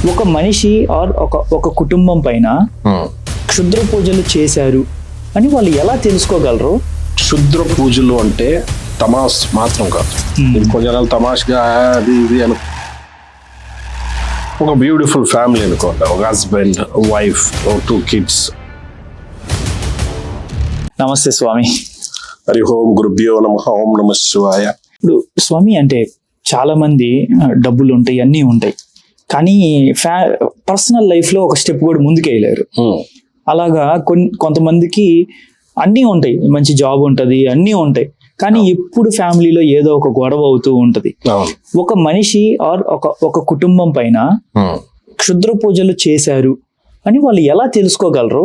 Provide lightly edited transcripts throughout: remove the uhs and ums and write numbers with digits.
ఒక మనిషి ఆర్ ఒక కుటుంబం పైన క్షుద్ర పూజలు చేశారు అని వాళ్ళు ఎలా తెలుసుకోగలరు? క్షుద్ర పూజలు అంటే తమాష్ మాత్రం కాదు. కొంచెం తమాష్గా అది ఇది అను. ఒక బ్యూటిఫుల్ ఫ్యామిలీ అనుకోండి, ఒక హస్బెండ్, వైఫ్, 2 kids. నమస్తే స్వామి. హరి ఓం గురుభ్యో నమః. ఓం నమః శివాయ. ఇప్పుడు స్వామి అంటే చాలా మంది డబ్బులు ఉంటాయి, అన్నీ ఉంటాయి, కానీ పర్సనల్ లైఫ్లో ఒక స్టెప్ కూడా ముందుకు వేయలేరు. అలాగా కొంతమందికి అన్నీ ఉంటాయి, మంచి జాబ్ ఉంటుంది, అన్నీ ఉంటాయి, కానీ ఎప్పుడు ఫ్యామిలీలో ఏదో ఒక గొడవ అవుతూ ఉంటది. ఒక మనిషి ఆర్ ఒక కుటుంబం పైన క్షుద్ర పూజలు చేశారు అని వాళ్ళు ఎలా తెలుసుకోగలరు?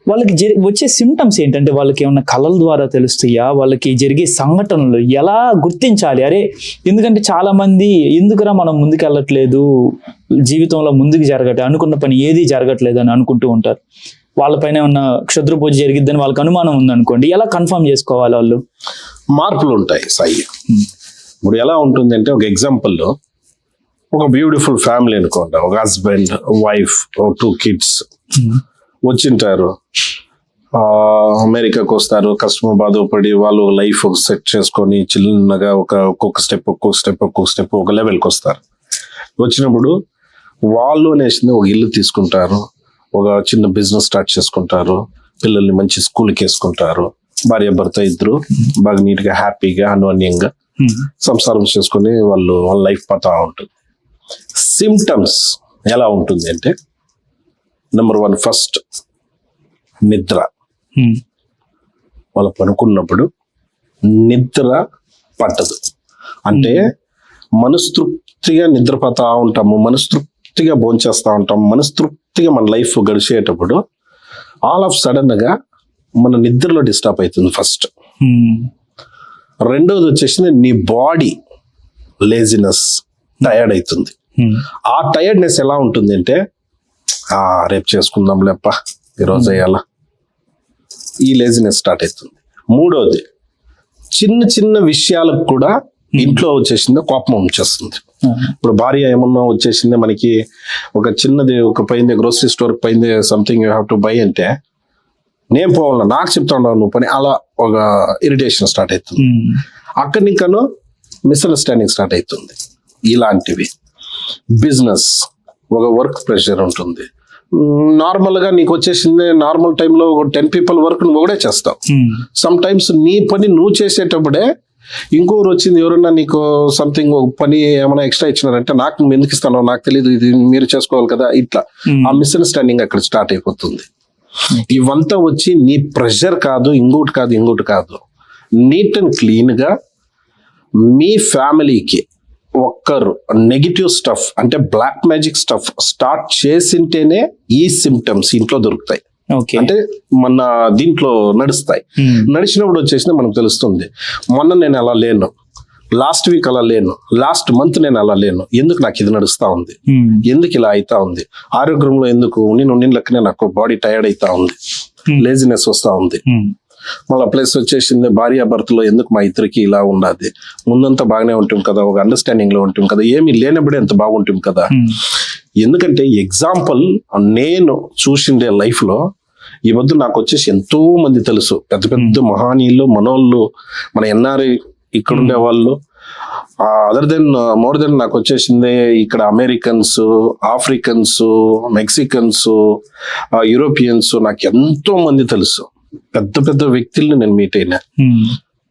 వాళ్ళకి వచ్చే సిమ్టమ్స్ ఏంటంటే, వాళ్ళకి ఏమన్నా కళల ద్వారా తెలుస్తాయా? వాళ్ళకి జరిగే సంఘటనలు ఎలా గుర్తించాలి? అరే, ఎందుకంటే చాలా మంది ఎందుకురా మనం ముందుకు వెళ్ళట్లేదు, జీవితంలో ముందుకు అనుకున్న పని ఏది జరగట్లేదు అని అనుకుంటూ ఉంటారు. వాళ్ళపైన ఏమన్నా క్షుద్ర పూజ జరిగిద్దని వాళ్ళకి అనుమానం ఉందనుకోండి, ఎలా కన్ఫర్మ్ చేసుకోవాలి? వాళ్ళు మార్పులు ఉంటాయి సాయి. ఇప్పుడు ఎలా ఉంటుంది అంటే, ఒక ఎగ్జాంపుల్, ఒక బ్యూటిఫుల్ ఫ్యామిలీ అనుకోండి, ఒక హస్బెండ్, వైఫ్, 2 kids వచ్చింటారు. అమెరికాకు వస్తారు, కష్టం బాధపడి వాళ్ళు లైఫ్ సెట్ చేసుకొని చిన్నగా ఒక్కొక్క స్టెప్ ఒక లెవెల్కి వస్తారు. వచ్చినప్పుడు వాళ్ళు అనేసింది ఒక ఇల్లు తీసుకుంటారు, ఒక చిన్న బిజినెస్ స్టార్ట్ చేసుకుంటారు, పిల్లల్ని మంచి స్కూల్కి వేసుకుంటారు, భార్య భర్త ఇద్దరు బాగా నీట్గా హ్యాపీగా అన్యోన్యంగా సంసారం చేసుకుని వాళ్ళ లైఫ్ పోతా ఉంటుంది. సిమ్టమ్స్ ఎలా ఉంటుంది అంటే, నెంబర్ 1 ఫస్ట్ నిద్ర. వాళ్ళు పనుకున్నప్పుడు నిద్ర పట్టదు. అంటే మనస్తృప్తిగా నిద్రపోతా ఉంటాము, మనస్తృప్తిగా భోంచేస్తూ ఉంటాము, మనస్తృప్తిగా మన లైఫ్ గడిచేటప్పుడు ఆల్ ఆఫ్ సడన్ గా మన నిద్రలో డిస్టర్బ్ అవుతుంది ఫస్ట్. రెండోది వచ్చేసి నీ బాడీ లేజినెస్, టయర్డ్ అవుతుంది. ఆ టయర్డ్నెస్ ఎలా ఉంటుంది అంటే, రేపు చేసుకుందాం లేప్ప, ఈరోజు అయ్యాలా, ఈ లేజినెస్ స్టార్ట్ అవుతుంది. మూడోది, చిన్న చిన్న విషయాలకు కూడా ఇంట్లో వచ్చేసింది కోపం వచ్చేస్తుంది. ఇప్పుడు భార్య ఏమన్నా వచ్చేసింది మనకి, ఒక చిన్నది ఒక పోయింది, గ్రోసరీ స్టోర్ పోయింది, something you have to buy అంటే, నేను పోవాల, నాకు చెప్తా ఉన్నావు నువ్వు పని, అలా ఒక ఇరిటేషన్ స్టార్ట్ అవుతుంది. అక్కడి నీకను మిస్అండర్స్టాండింగ్ స్టార్ట్ అవుతుంది. ఇలాంటివి. బిజినెస్, ఒక వర్క్ ప్రెషర్ ఉంటుంది. నార్మల్గా నీకు వచ్చేసింది, నార్మల్ టైంలో 10 people వర్క్ నువ్వు ఒకటే చేస్తావు. సమ్ టైమ్స్ నీ పని నువ్వు చేసేటప్పుడే ఇంకొకరు వచ్చింది, ఎవరన్నా నీకు సంథింగ్ ఒక పని ఏమైనా ఎక్స్ట్రా ఇచ్చినారంటే, నాకు నువ్వు ఎందుకు ఇస్తానో నాకు తెలియదు, ఇది మీరు చేసుకోవాలి కదా, ఇట్లా ఆ మిస్అండర్స్టాండింగ్ అక్కడ స్టార్ట్ అయిపోతుంది. ఇవంతా వచ్చి నీ ప్రెషర్ కాదు, ఇంకోటి కాదు, నీట్ అండ్ క్లీన్గా మీ ఫ్యామిలీకి ఒక్కరు నెగిటివ్ స్టఫ్ అంటే బ్లాక్ మ్యాజిక్ స్టఫ్ స్టార్ట్ చేసింటేనే ఈ సిమ్టమ్స్ ఇంట్లో దొరుకుతాయి. అంటే మన దీంట్లో నడుస్తాయి. నడిచినప్పుడు వచ్చేసి మనకు తెలుస్తుంది, మొన్న నేను అలా లేను, లాస్ట్ వీక్ అలా లేను, లాస్ట్ మంత్ నేను అలా లేను, ఎందుకు నాకు ఇది నడుస్తా ఉంది, ఎందుకు ఇలా అవుతా ఉంది, ఆరోగ్యంలో ఎందుకు నేను లెక్కనే నాకు బాడీ టైర్డ్ అవుతా ఉంది, లేజినెస్ వస్తా ఉంది. మళ్ళీ ప్లస్ వచ్చేసింది, భార్య భర్తలో ఎందుకు మా ఇద్దరికి ఇలా ఉండదు, ముందంతా బాగానే ఉంటాం కదా, ఒక అండర్స్టాండింగ్ లో ఉంటాం కదా, ఏమి లేనప్పుడే ఎంత బాగుంటాం కదా. ఎందుకంటే ఎగ్జాంపుల్ నేను చూసిండే లైఫ్ లో ఈ వద్దు నాకు వచ్చేసి ఎంతో మంది తెలుసు, పెద్ద పెద్ద మహానీయులు, మనోళ్ళు, మన ఎన్ఆర్ఐ ఇక్కడ ఉండే వాళ్ళు, మోర్ దెన్ నాకు వచ్చేసింది ఇక్కడ అమెరికన్స్, ఆఫ్రికన్స్, మెక్సికన్స్, యూరోపియన్స్, నాకు ఎంతో మంది తెలుసు. పెద్ద పెద్ద వ్యక్తుల్ని నేను మీట్ అయినా.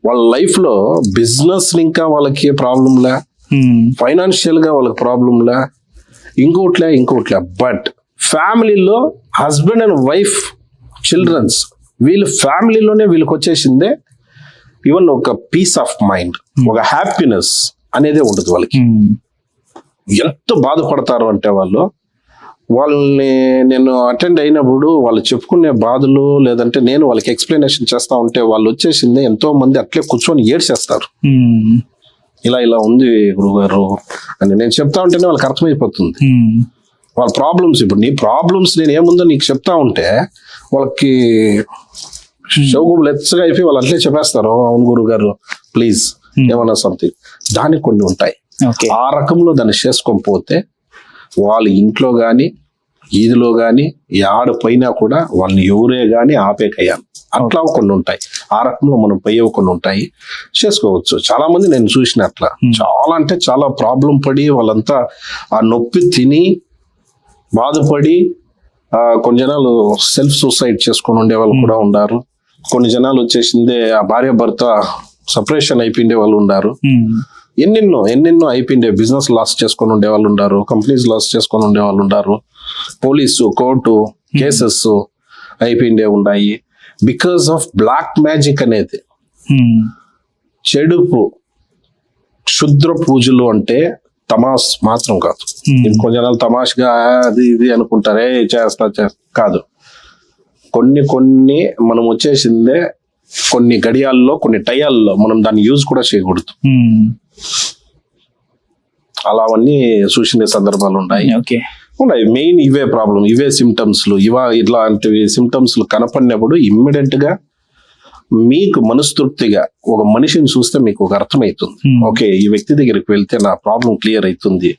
వాళ్ళ లైఫ్ లో బిజినెస్ ఇంకా వాళ్ళకి ప్రాబ్లంలే, ఫైనాన్షియల్ గా వాళ్ళకి ప్రాబ్లంలే, ఇంకోట్లే, బట్ ఫ్యామిలీలో హస్బెండ్ అండ్ వైఫ్, చిల్డ్రన్స్, వీళ్ళ ఫ్యామిలీలోనే వీళ్ళకి వచ్చేసిందే ఈవెన్ ఒక పీస్ ఆఫ్ మైండ్, ఒక హ్యాపీనెస్ అనేదే ఉండదు వాళ్ళకి. ఎంత బాధపడతారు అంటే వాళ్ళని నేను అటెండ్ అయినప్పుడు వాళ్ళు చెప్పుకునే బాధలు, లేదంటే నేను వాళ్ళకి ఎక్స్ప్లెనేషన్ చేస్తా ఉంటే వాళ్ళు వచ్చేసింది ఎంతో మంది అట్లే కూర్చొని ఏడ్చేస్తారు. ఇలా ఉంది గురుగారు అని నేను చెప్తా ఉంటేనే వాళ్ళకి అర్థమైపోతుంది వాళ్ళ ప్రాబ్లమ్స్. ఇప్పుడు నీ ప్రాబ్లమ్స్ నేను ఏముందో నీకు చెప్తా ఉంటే వాళ్ళకి షౌగుబులు ఎచ్చగా అయిపోయి వాళ్ళు అట్లే చెప్పేస్తారు, అవును గురుగారు ప్లీజ్ ఏమన్నా సంథింగ్. దానికి కొన్ని ఉంటాయి, ఆ రకంలో దాన్ని చేసుకొని పోతే వాళ్ళ ఇంట్లో కానీ ఈదిలో కానీ ఆడపోయినా కూడా వాళ్ళని ఎవరే కానీ ఆపేకయ్యాను. అట్లా కొన్ని ఉంటాయి. ఆ రకంలో మనం పోయేవి కొన్ని ఉంటాయి, చేసుకోవచ్చు. చాలా మంది నేను చూసిన అట్లా చాలా అంటే చాలా ప్రాబ్లం పడి వాళ్ళంతా ఆ నొప్పి తిని బాధపడి కొన్ని జనాలు సెల్ఫ్ సూసైడ్ చేసుకొని ఉండే వాళ్ళు కూడా ఉన్నారు. కొన్ని జనాలు వచ్చేసిందే ఆ భార్య భర్త సపరేషన్ అయిపోయిండే వాళ్ళు ఉన్నారు. ఎన్నెన్నో అయిపోయిండే, బిజినెస్ లాస్ చేసుకొని ఉండే వాళ్ళు ఉన్నారు, కంపెనీస్ లాస్ చేసుకొని ఉండే వాళ్ళు ఉన్నారు, పోలీసు కోర్టు కేసెస్ అయిపోయిండే ఉన్నాయి. బికాస్ ఆఫ్ బ్లాక్ మ్యాజిక్ అనేది. చెడుపు క్షుద్ర పూజలు అంటే తమాష్ మాత్రం కాదు. ఇంకో జనాలు తమాష్గా అది ఇది అనుకుంటారే చేస్తా కాదు. కొన్ని మనం వచ్చేసిందే కొన్ని గడియాల్లో కొన్ని టయాల్లో మనం దాన్ని యూజ్ కూడా చేయకూడదు. అలా అవన్నీ చూసిన సందర్భాలు ఉన్నాయి. మెయిన్ ఇవే ప్రాబ్లం, ఇవే సిమ్టమ్స్. ఇట్లాంటివి సిమ్టమ్స్ కనపడినప్పుడు ఇమ్మీడియట్ గా మీకు మనస్తృప్తిగా ఒక మనిషిని చూస్తే మీకు ఒక అర్థమవుతుంది. ఓకే, ఈ వ్యక్తి దగ్గరికి వెళ్తే నా ప్రాబ్లం క్లియర్ అవుతుంది,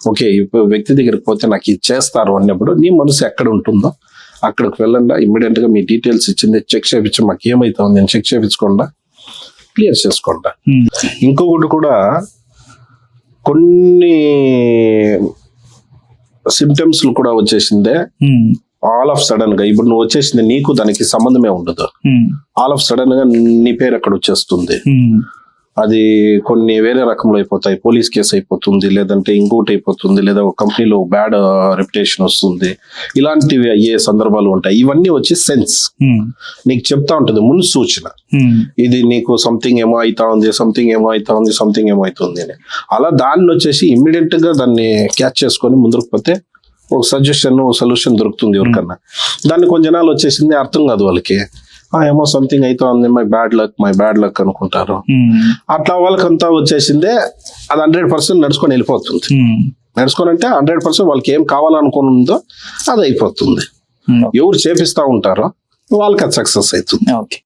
ఓకే ఈ వ్యక్తి దగ్గరికి పోతే నాకు ఇది చేస్తారు అన్నప్పుడు నీ మనసు ఎక్కడ ఉంటుందో అక్కడికి వెళ్ళండి. ఇమ్మీడియట్ గా మీ డీటెయిల్స్ ఇచ్చింది చెక్ చేయించి మాకు ఏమైతుంది నేను చెక్ చేయించుకోండా, క్లియర్ చేసుకోండా. ఇంకొకటి కూడా కొన్ని సిమ్టమ్స్ కూడా వచ్చేసిందే ఆల్ ఆఫ్ సడన్ గా. ఇప్పుడు నువ్వు వచ్చేసింది నీకు దానికి సంబంధమే ఉండదు. ఆల్ ఆఫ్ సడన్ గా నీ పేరు అక్కడ వచ్చేస్తుంది. అది కొన్ని వేరే రకంలో అయిపోతాయి. పోలీస్ కేసు అయిపోతుంది, లేదంటే ఇంకోటి అయిపోతుంది, లేదా ఒక కంపెనీలో బ్యాడ్ రెప్యుటేషన్ వస్తుంది. ఇలాంటివి అయ్యే సందర్భాలు ఉంటాయి. ఇవన్నీ వచ్చి సెన్స్ నీకు చెప్తా ఉంటుంది, ముందు సూచన. ఇది నీకు సంథింగ్ ఏమో అవుతా ఉంది, సంథింగ్ ఏమో అవుతా ఉంది, సంథింగ్ ఏమో అవుతుంది అని. అలా దాన్ని వచ్చేసి ఇమ్మీడియట్ గా దాన్ని క్యాచ్ చేసుకొని ముందుకు పోతే ఒక సజెషన్, సొల్యూషన్ దొరుకుతుంది ఎవరికన్నా. దాన్ని కొన్ని జనాలు వచ్చేసింది అర్థం కాదు వాళ్ళకి, ఏమో సంథింగ్ అయితే ఉంది, మై బ్యాడ్ లక్ అనుకుంటారు. అట్లా వాళ్ళకంతా వచ్చేసిందే అది 100% నడుచుకొని వెళ్ళిపోతుంది. నడుచుకొని అంటే 100% వాళ్ళకి ఏం కావాలనుకుందో అది అయిపోతుంది. ఎవరు చేపిస్తా ఉంటారో వాళ్ళకి అది సక్సెస్ అవుతుంది.